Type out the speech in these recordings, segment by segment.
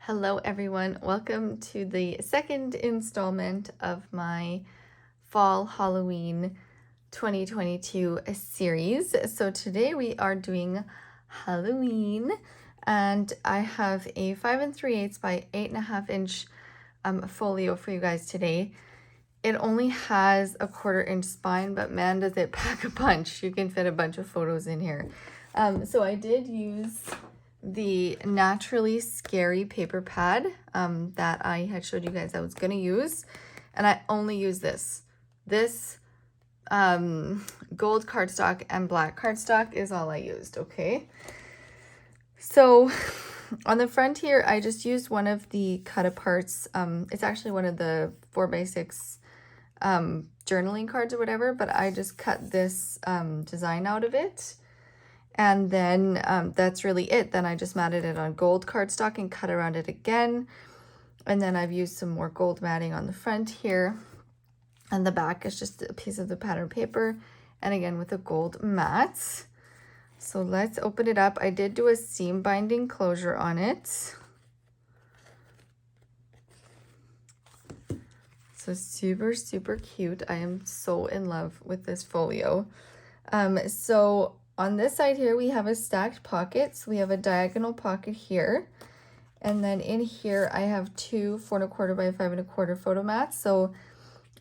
Hello everyone, welcome to the second installment of my Fall Halloween 2022 series. So today we are doing Halloween and I have a 5 3/8 by 8.5 inch folio for you guys today. It only has a 1/4 inch spine, but man does it pack a punch. You can fit a bunch of photos in here. So I did use the Naturally Scary paper pad that I had showed you guys I was going to use, and I only use this gold cardstock and black cardstock is all I used. Okay, so on the front here I just used one of the cut aparts. It's actually one of the 4x6 journaling cards or whatever, but I just cut this design out of it. And then that's really it. Then I just matted it on gold cardstock and cut around it again. And then I've used some more gold matting on the front here. And the back is just a piece of the pattern paper. And again with a gold mat. So let's open it up. I did do a seam binding closure on it. So super, super cute. I am so in love with this folio. So on this side here, we have a stacked pocket. So we have a diagonal pocket here. And then in here, I have two 4 1/4 by 5 1/4 photo mats. So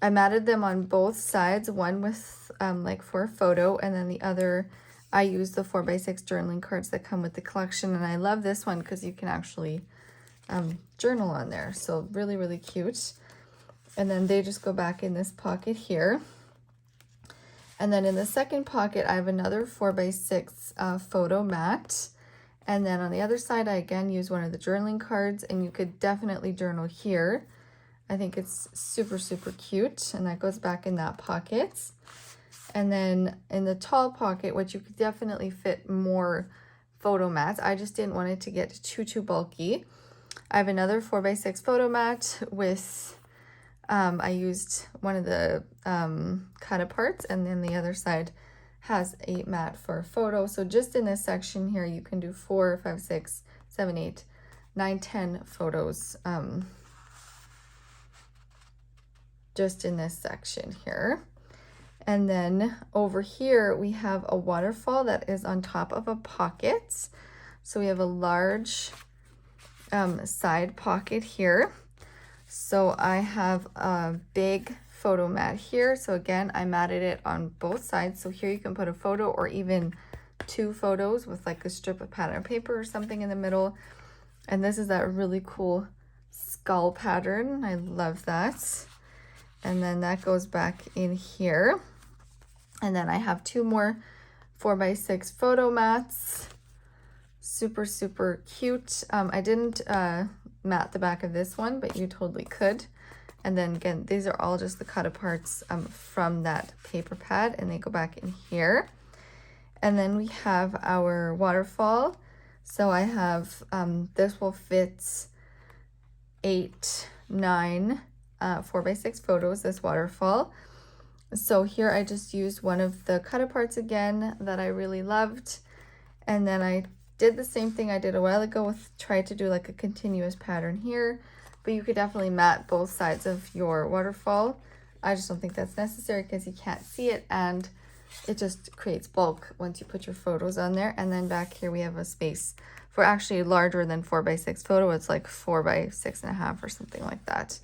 I matted them on both sides, one with like for a photo, and then the other, I used the 4x6 journaling cards that come with the collection. And I love this one because you can actually journal on there. So really, really cute. And then they just go back in this pocket here. And then in the second pocket, I have another 4x6 photo mat. And then on the other side, I again use one of the journaling cards, and you could definitely journal here. I think it's super, super cute. And that goes back in that pocket. And then in the tall pocket, which you could definitely fit more photo mats. I just didn't want it to get too bulky. I have another 4x6 photo mat with I used one of the cut aparts, and then the other side has a mat for a photo. So just in this section here, you can do 4, 5, 6, 7, 8, 9, 10 photos just in this section here. And then over here, we have a waterfall that is on top of a pocket. So we have a large side pocket here. So I have a big photo mat here. So again, I matted it on both sides. So here you can put a photo or even 2 photos with like a strip of pattern paper or something in the middle. And this is that really cool skull pattern. I love that. And then that goes back in here. And then I have 2 more 4x6 photo mats. Super, super cute. I didn't mat the back of this one, but you totally could. And then again, these are all just the cut aparts from that paper pad, and they go back in here. And then we have our waterfall. So I have this will fit 8, 9 4x6 photos, this waterfall. So here I just used one of the cut aparts again that I really loved, and then I did the same thing I did a while ago with tried to do like a continuous pattern here, but you could definitely mat both sides of your waterfall. I just don't think that's necessary because you can't see it, and it just creates bulk once you put your photos on there. And then back here we have a space for actually larger than 4x6 photo. It's like 4x6.5 or something like that.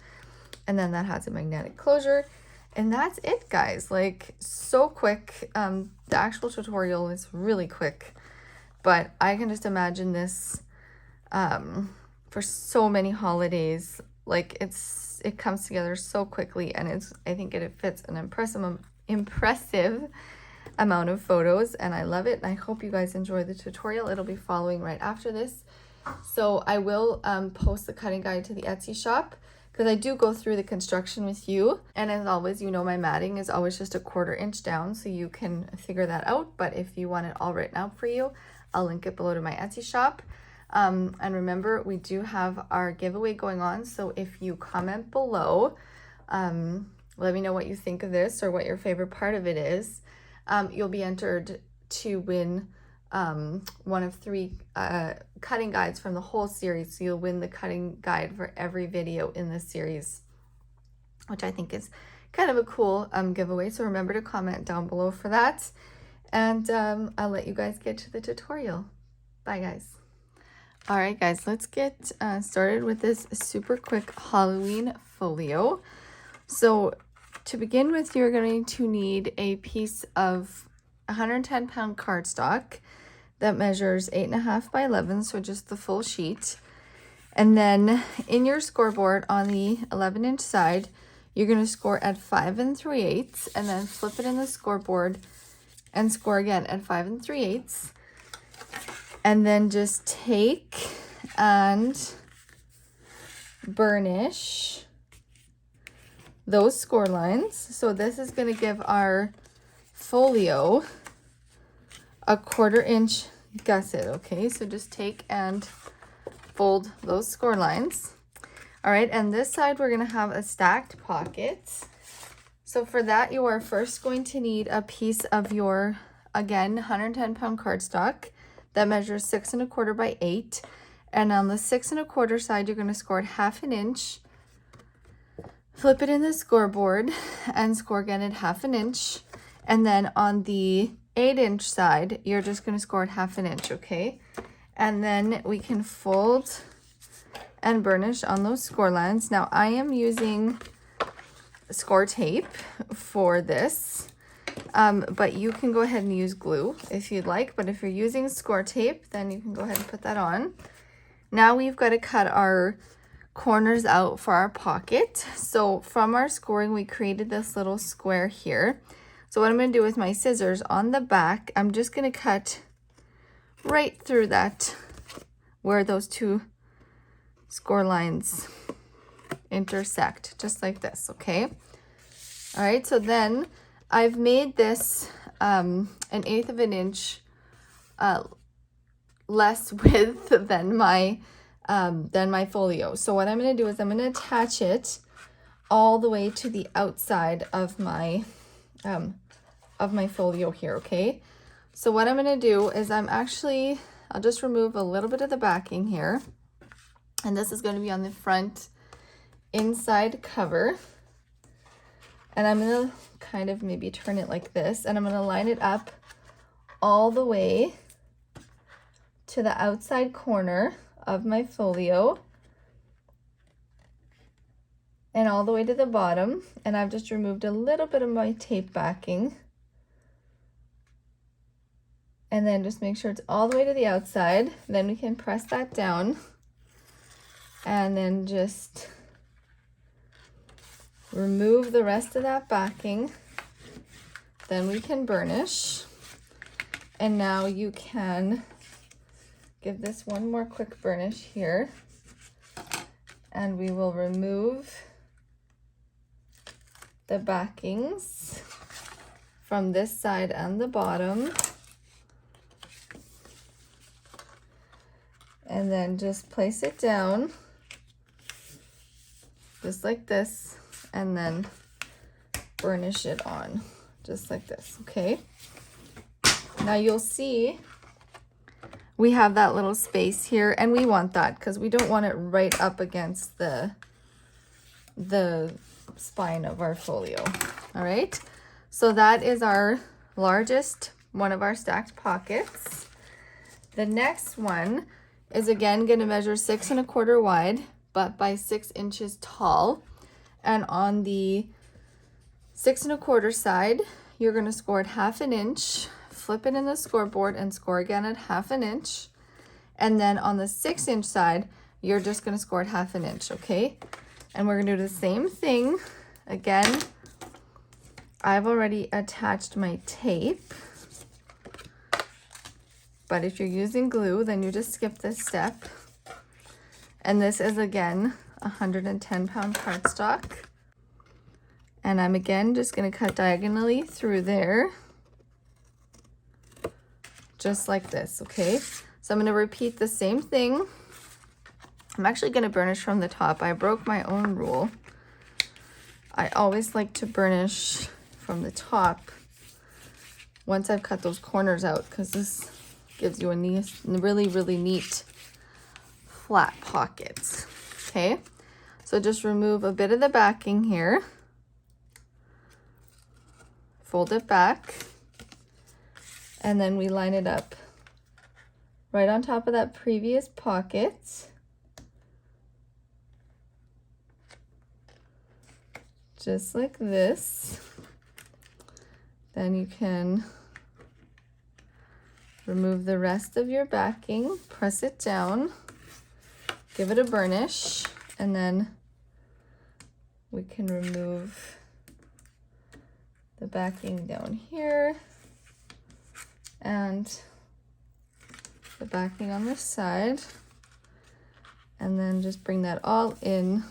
And then that has a magnetic closure. And that's it, guys. Like, so quick. The actual tutorial is really quick. But I can just imagine this for so many holidays. Like it comes together so quickly, and I think it fits an impressive amount of photos, and I love it. And I hope you guys enjoy the tutorial. It'll be following right after this. So I will post the cutting guide to the Etsy shop, because I do go through the construction with you. And as always, you know my matting is always just a 1/4 inch down, so you can figure that out. But if you want it all written out for you, I'll link it below to my Etsy shop. And remember, we do have our giveaway going on. So if you comment below, let me know what you think of this or what your favorite part of it is. You'll be entered to win one of 3 cutting guides from the whole series. So you'll win the cutting guide for every video in this series, which I think is kind of a cool giveaway. So remember to comment down below for that. And I'll let you guys get to the tutorial. Bye, guys. All right, guys, let's get started with this super quick Halloween folio. So to begin with, you're going to need a piece of 110-pound cardstock that measures 8.5 by 11, so just the full sheet. And then in your scoreboard on the 11-inch side, you're going to score at 5 3/8, and then flip it in the scoreboard and score again at 5 3/8. And then just take and burnish those score lines. So this is going to give our folio a 1/4 inch gusset. Okay, so just take and fold those score lines. All right, and this side we're going to have a stacked pocket. So for that, you are first going to need a piece of your, again, 110-pound cardstock that measures 6 1/4 by 8. And on the 6 1/4 side, you're going to score it 1/2 inch. Flip it in the scoreboard and score again at 1/2 inch. And then on the 8-inch side, you're just going to score at 1/2 inch, okay? And then we can fold and burnish on those score lines. Now I am using score tape for this, but you can go ahead and use glue if you'd like. But if you're using score tape, then you can go ahead and put that on. Now we've got to cut our corners out for our pocket. So from our scoring, we created this little square here. So what I'm going to do with my scissors on the back, I'm just going to cut right through that where those 2 score lines intersect, just like this, okay? All right, so then I've made this 1/8 of an inch less width than my folio. So what I'm going to do is I'm going to attach it all the way to the outside of my folio here, okay? So what I'm going to do is I'll just remove a little bit of the backing here. And this is going to be on the front inside cover. And I'm going to kind of maybe turn it like this. And I'm going to line it up all the way to the outside corner of my folio. And all the way to the bottom. And I've just removed a little bit of my tape backing. And then just make sure it's all the way to the outside. Then we can press that down. And then just remove the rest of that backing. Then we can burnish. And now you can give this one more quick burnish here. And we will remove the backings from this side and the bottom. And then just place it down just like this, and then burnish it on just like this, okay? Now you'll see we have that little space here, and we want that because we don't want it right up against the spine of our folio. All right, so that is our largest one of our stacked pockets. The next one is again going to measure 6 1/4 wide, but by 6 inches tall. And on the 6 1/4 side, you're going to score at 1/2 inch, flip it in the scoreboard and score again at 1/2 inch. And then on the 6-inch side, you're just going to score at 1/2 inch, okay? And we're going to do the same thing. Again, I've already attached my tape. But if you're using glue, then you just skip this step. And this is again 110-pound cardstock. And I'm again just going to cut diagonally through there. Just like this, okay? So I'm going to repeat the same thing. I'm actually going to burnish from the top. I broke my own rule. I always like to burnish from the top once I've cut those corners out, because this Gives you a nice, really neat flat pocket. Okay, so just remove a bit of the backing here. Fold it back. And then we line it up right on top of that previous pocket. Just like this. Then you can remove the rest of your backing, press it down, give it a burnish, and then we can remove the backing down here and the backing on this side, and then just bring that all in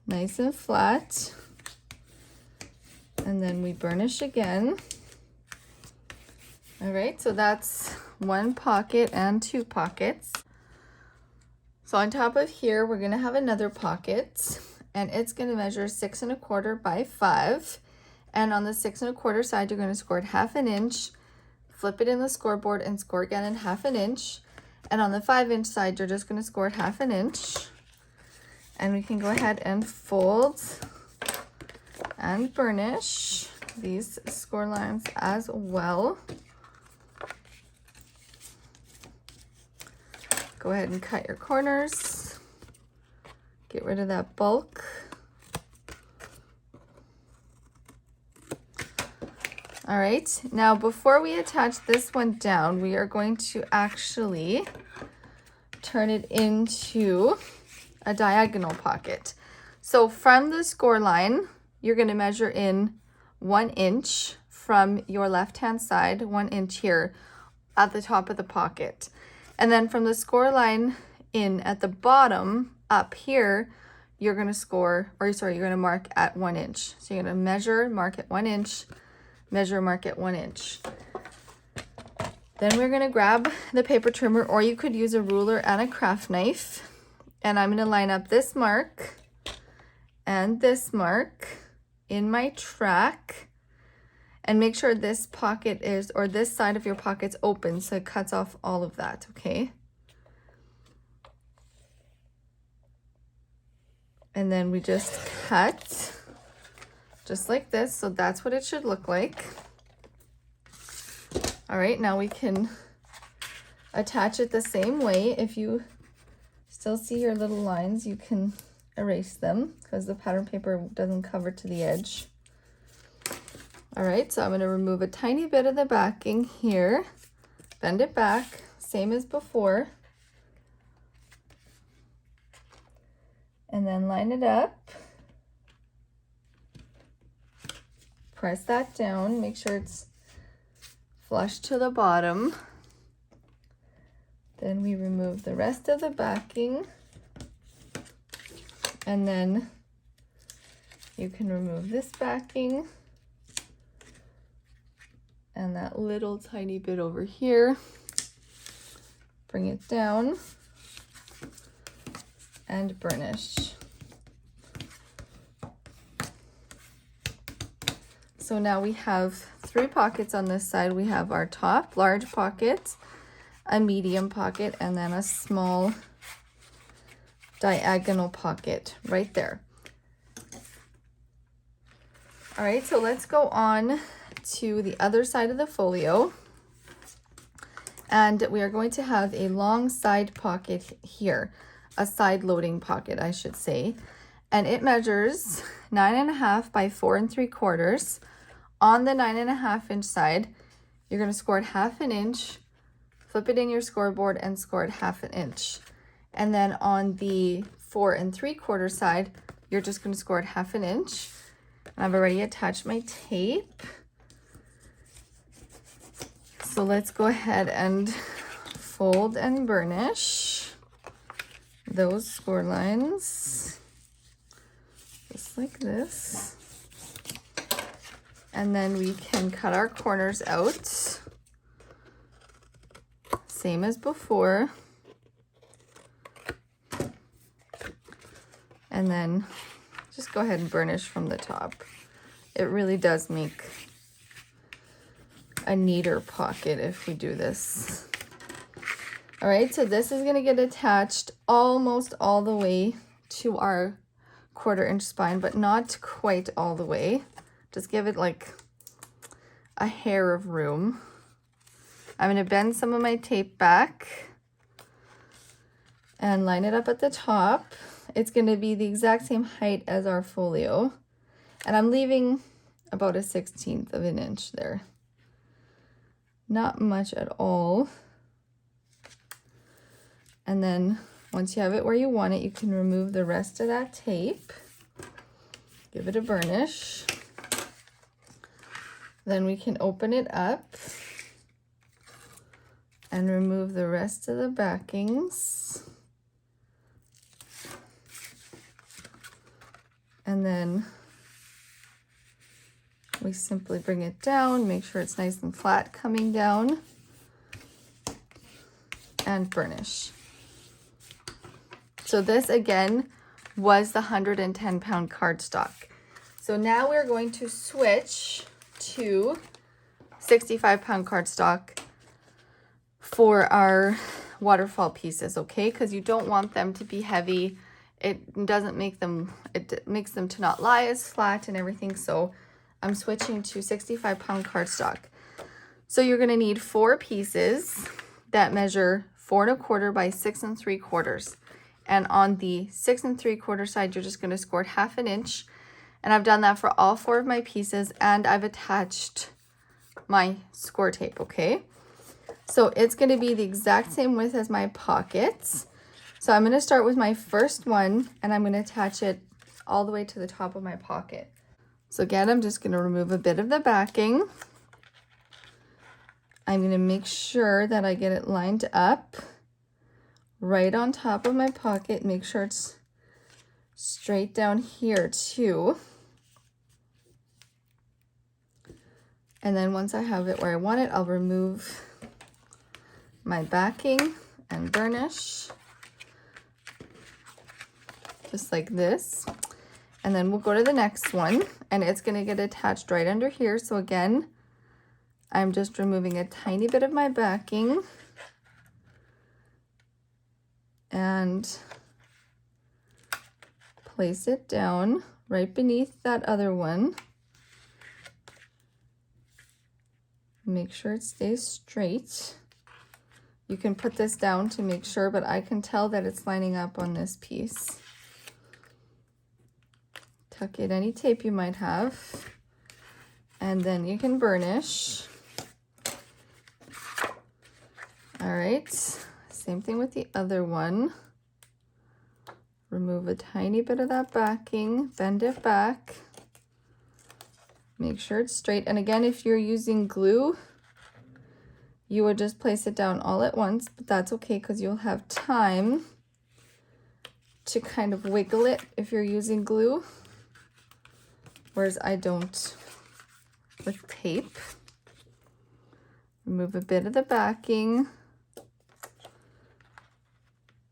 nice and flat, and then we burnish again. All right, so that's one pocket and two pockets. So on top of here, we're gonna have another pocket, and it's gonna measure 6 1/4 by 5. And on the 6 1/4 side, you're gonna score it 1/2 inch, flip it in the scoreboard and score again in 1/2 inch. And on the 5 inch side, you're just gonna score it 1/2 inch. And we can go ahead and fold and burnish these score lines as well. Go ahead and cut your corners. Get rid of that bulk. All right, now before we attach this one down, we are going to actually turn it into a diagonal pocket. So from the score line, you're gonna measure in 1 inch from your left-hand side, 1 inch here at the top of the pocket. And then from the score line in at the bottom up here, you're gonna mark at 1 inch. So you're gonna measure, mark at 1 inch, measure, mark at 1 inch. Then we're gonna grab the paper trimmer, or you could use a ruler and a craft knife. And I'm gonna line up this mark and this mark in my track, and make sure this pocket is, or this side of your pocket's open, so it cuts off all of that, okay? And then we just cut just like this, so that's what it should look like. All right, now we can attach it the same way. If you still see your little lines, you can erase them because the pattern paper doesn't cover to the edge. All right, so I'm going to remove a tiny bit of the backing here, bend it back, same as before, and then line it up. Press that down, make sure it's flush to the bottom. Then we remove the rest of the backing, and then you can remove this backing and that little tiny bit over here. Bring it down and burnish. So now we have 3 pockets on this side. We have our top large pocket, a medium pocket, and then a small diagonal pocket right there. All right, so let's go on to the other side of the folio. And we are going to have a long side pocket here, a side loading pocket, I should say. And it measures 9 1/2 by 4 3/4. On the 9 1/2 inch side, you're going to score it 1/2 inch, flip it in your scoreboard and score it 1/2 inch. And then on the 4 3/4 side, you're just going to score it 1/2 inch. And I've already attached my tape. So let's go ahead and fold and burnish those score lines just like this. And then we can cut our corners out, same as before. And then just go ahead and burnish from the top. It really does make a neater pocket if we do this. All right, so this is gonna get attached almost all the way to our 1/4 inch spine, but not quite all the way. Just give it like a hair of room. I'm gonna bend some of my tape back and line it up at the top. It's gonna be the exact same height as our folio. And I'm leaving about a 1/16 of an inch there. Not much at all. And then once you have it where you want it, you can remove the rest of that tape. Give it a burnish. Then we can open it up and remove the rest of the backings. And then we simply bring it down, make sure it's nice and flat coming down, and burnish. So this again was the 110-pound cardstock. So now we're going to switch to 65-pound cardstock for our waterfall pieces, okay? Because you don't want them to be heavy. It doesn't make them, it makes them to not lie as flat and everything. So I'm switching to 65-pound cardstock. So you're gonna need 4 pieces that measure 4 1/4 by 6 3/4. And on the 6 3/4 side, you're just gonna score 1/2 inch. And I've done that for all 4 of my pieces, and I've attached my score tape, okay? So it's gonna be the exact same width as my pockets. So I'm gonna start with my first one, and I'm gonna attach it all the way to the top of my pocket. So again, I'm just gonna remove a bit of the backing. I'm gonna make sure that I get it lined up right on top of my pocket. Make sure it's straight down here too. And then once I have it where I want it, I'll remove my backing and burnish, just like this. And then we'll go to the next one, and it's gonna get attached right under here. So again, I'm just removing a tiny bit of my backing and place it down right beneath that other one. Make sure it stays straight. You can put this down to make sure, but I can tell that it's lining up on this piece. Tuck in any tape you might have, and then you can burnish. All right, same thing with the other one. Remove a tiny bit of that backing, bend it back. Make sure it's straight. And again, if you're using glue, you would just place it down all at once, but that's okay because you'll have time to kind of wiggle it if you're using glue, whereas I don't with tape. Remove a bit of the backing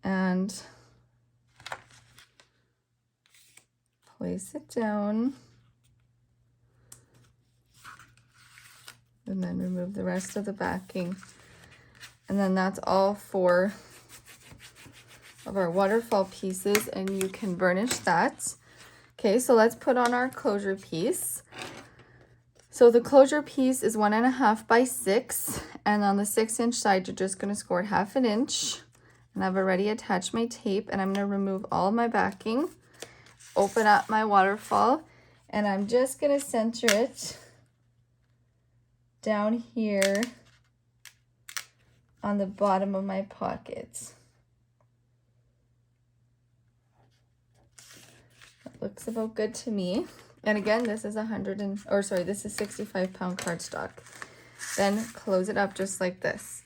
and place it down. And then remove the rest of the backing. And then that's all 4 of our waterfall pieces, and you can burnish that. Okay, so let's put on our closure piece. So the closure piece is 1.5 by 6, and on the 6-inch side, you're just gonna score 1/2 inch. And I've already attached my tape, and I'm gonna remove all my backing, open up my waterfall, and I'm just gonna center it down here on the bottom of my pocket. That looks about good to me. And again, this is this is 65-pound cardstock. Then close it up just like this.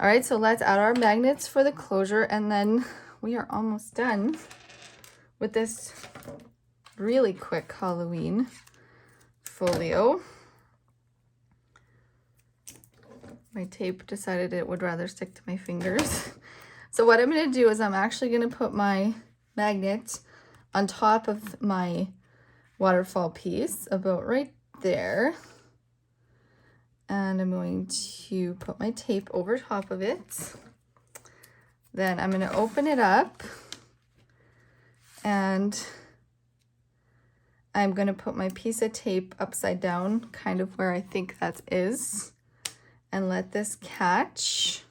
All right, so let's add our magnets for the closure, and then we are almost done with this really quick Halloween folio. My tape decided it would rather stick to my fingers. So what I'm going to do is I'm actually going to put my magnet on top of my waterfall piece about right there. And I'm going to put my tape over top of it. Then I'm going to open it up and I'm going to put my piece of tape upside down, kind of where I think that is, and let this catch.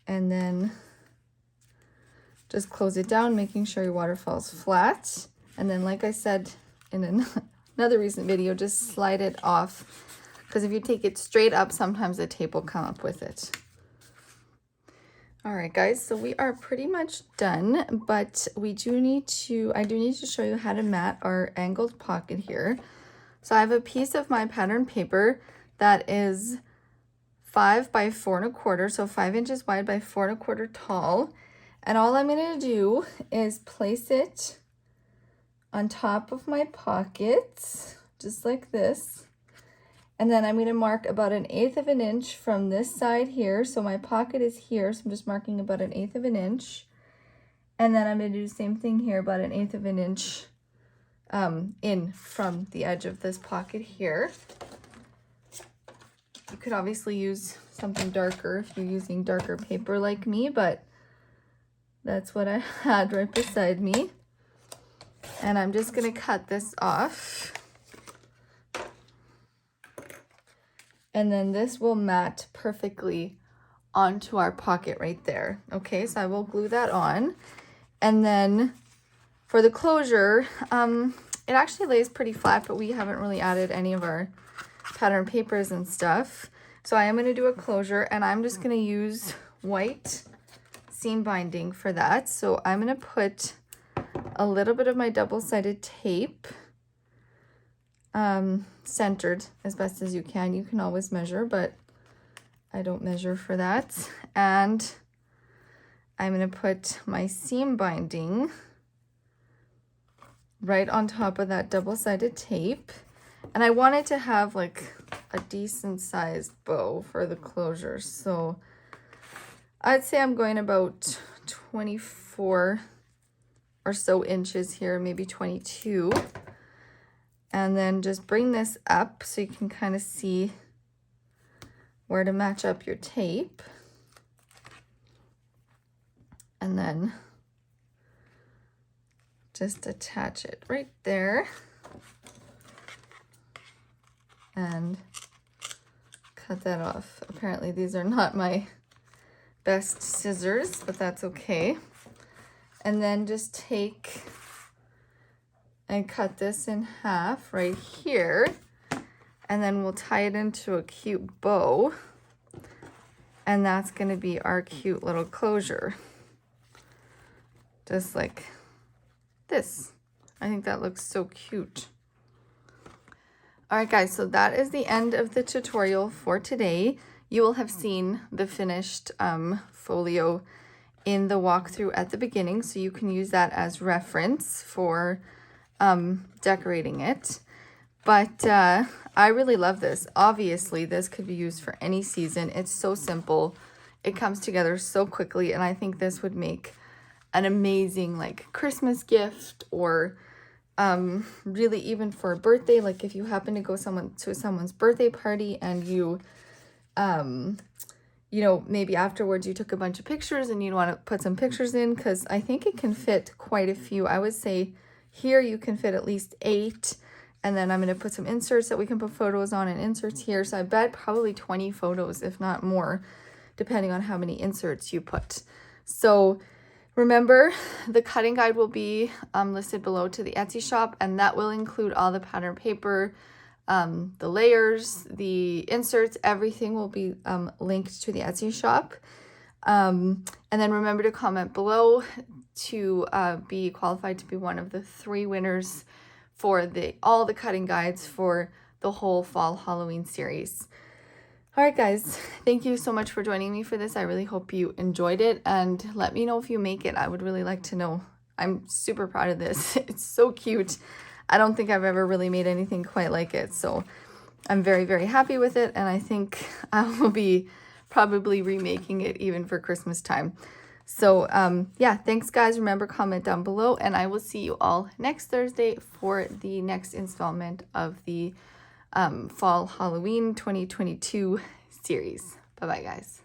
And then just close it down, making sure your waterfall is flat. And then, like I said in another recent video, just slide it off. Because if you take it straight up, sometimes the tape will come up with it. All right, guys, so we are pretty much done, but I do need to show you how to mat our angled pocket here. So I have a piece of my pattern paper that is 5 by 4 1/4, so 5 inches wide by 4 1/4 tall. And all I'm going to do is place it on top of my pocket, just like this. And then I'm going to mark about 1/8 of an inch from this side here. So my pocket is here, so I'm just marking about 1/8 of an inch. And then I'm going to do the same thing here, about 1/8 of an inch in from the edge of this pocket here. You could obviously use something darker if you're using darker paper like me, but that's what I had right beside me. And I'm just going to cut this off. And then this will mat perfectly onto our pocket right there. Okay, so I will glue that on. And then for the closure, it actually lays pretty flat, but we haven't really added any of our pattern papers and stuff. So I am going to do a closure, and I'm just going to use white seam binding for that. So I'm going to put a little bit of my double-sided tape centered as best as you can. You can always measure, but I don't measure for that. And I'm going to put my seam binding right on top of that double-sided tape. And I wanted to have like a decent sized bow for the closure. So I'd say I'm going about 24 or so inches here, maybe 22. And then just bring this up so you can kind of see where to match up your tape. And then just attach it right there. And cut that off. Apparently these are not my best scissors, but that's okay. And then just take and cut this in half right here, and then we'll tie it into a cute bow, and that's going to be our cute little closure, just like this. I think that looks so cute. All right, guys, so that is the end of the tutorial for today. You will have seen the finished folio in the walkthrough at the beginning, so you can use that as reference for decorating it. But I really love this. Obviously, this could be used for any season. It's so simple. It comes together so quickly, and I think this would make an amazing like Christmas gift, or really even for a birthday. Like if you happen to go to someone's birthday party and you know, maybe afterwards you took a bunch of pictures and you want to put some pictures in, because I think it can fit quite a few. I would say here you can fit at least 8, and then I'm going to put some inserts that we can put photos on, and inserts here. So I bet probably 20 photos, if not more, depending on how many inserts you put. So remember, the cutting guide will be listed below to the Etsy shop, and that will include all the pattern paper, the layers, the inserts, everything will be linked to the Etsy shop. And then remember to comment below to be qualified to be one of the 3 winners for all the cutting guides for the whole fall Halloween series. All right, guys, thank you so much for joining me for this. I really hope you enjoyed it, and let me know if you make it. I would really like to know. I'm super proud of this. It's so cute. I don't think I've ever really made anything quite like it, so I'm very, very happy with it, and I think I will be probably remaking it even for Christmas time. So yeah, thanks guys. Remember, comment down below, and I will see you all next Thursday for the next installment of the Fall Halloween 2022 series. Bye-bye, guys.